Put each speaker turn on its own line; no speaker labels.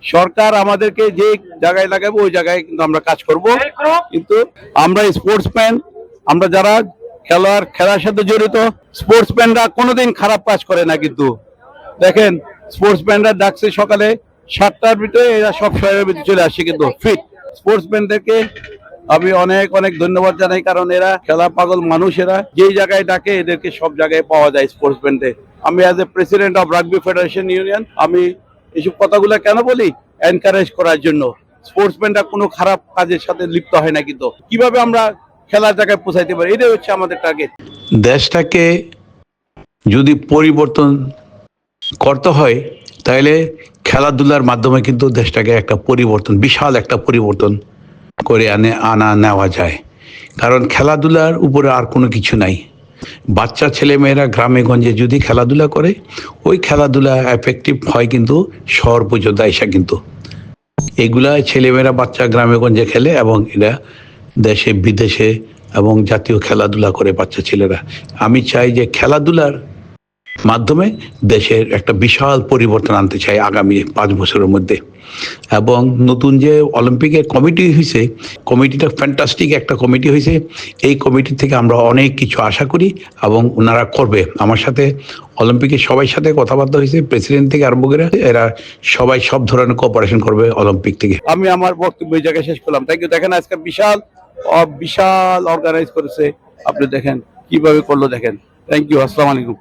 সরকার আমাদেরকে যে জায়গায় লাগাবে ওই জায়গায় কিন্তু আমরা কাজ করব। কিন্তু আমরা স্পোর্টসম্যান, আমরা যারা খেলার সাথে জড়িত, স্পোর্টসম্যানরা কোনোদিন খারাপ কাজ করে না। কিন্তু দেখেন, স্পোর্টসম্যানরা ডাকছে সকালে 7টার ভিতরে, এরা সব 6টার ভিতরে চলে আসছে কিন্তু ফিট। স্পোর্টসম্যানদেরকে আমি অনেক অনেক ধন্যবাদ জানাই, কারণ এরা খেলা পাগল মানুষ। এরা যেই জায়গায় ডাকে এদেরকে সব জায়গায় পাওয়া যায় স্পোর্টসম্যানদের। আমি as a president of rugby federation union, আমি এইসব কথাগুলো কেন বলি? এনকারেজ করার জন্য। স্পোর্টসম্যানরা কোনো খারাপ কাজের সাথে লিপ্ত হয় না, কিন্তু কিভাবে আমরা খেলার জায়গায় পৌঁছাইতে পারি, এটাই হচ্ছে আমাদের টার্গেট।
দেশটাকে যদি পরিবর্তন করতে হয় তাহলে খেলাধুলার মাধ্যমে কিন্তু দেশটাকে একটা পরিবর্তন, বিশাল একটা পরিবর্তন করে নেওয়া যায়। কারণ খেলাধুলার উপরে আর কোনো কিছু নাই। বাচ্চা ছেলেমেয়েরা গ্রামে গঞ্জে যদি খেলাধুলা করে, ওই খেলাধুলা এফেক্টিভ হয় কিন্তু শহর পর্যন্ত এসে। কিন্তু এগুলা ছেলেমেয়েরা বাচ্চা গ্রামে গঞ্জে খেলে এবং এরা দেশে বিদেশে এবং জাতীয় খেলাধুলা করে বাচ্চা ছেলেরা। আমি চাই যে খেলাধুলার মাধ্যমে দেশের একটা বিশাল পরিবর্তন আনতে চাই আগামী 5 বছরের মধ্যে। এবং নতুন যে অলিম্পিকের কমিটি হয়েছে, কমিটিটা ফ্যান্টাস্টিক একটা কমিটি হয়েছে। এই কমিটি থেকে আমরা অনেক কিছু আশা করি এবং ওনারা করবে। আমার সাথে অলিম্পিকের সবাই সাথে কথাবার্তা হয়েছে, প্রেসিডেন্ট থেকে আরম্ভ করে এরা সবাই সব ধরনের কোঅপারেশন করবে অলিম্পিক থেকে।
আমি আমার বক্তব্য এই জায়গায় শেষ করলাম। Thank you. দেখেন আজকে বিশাল বিশাল অর্গানাইজ করেছে, আপনি দেখেন কিভাবে করলো, দেখেন। Thank you. আসসালামু আলাইকুম।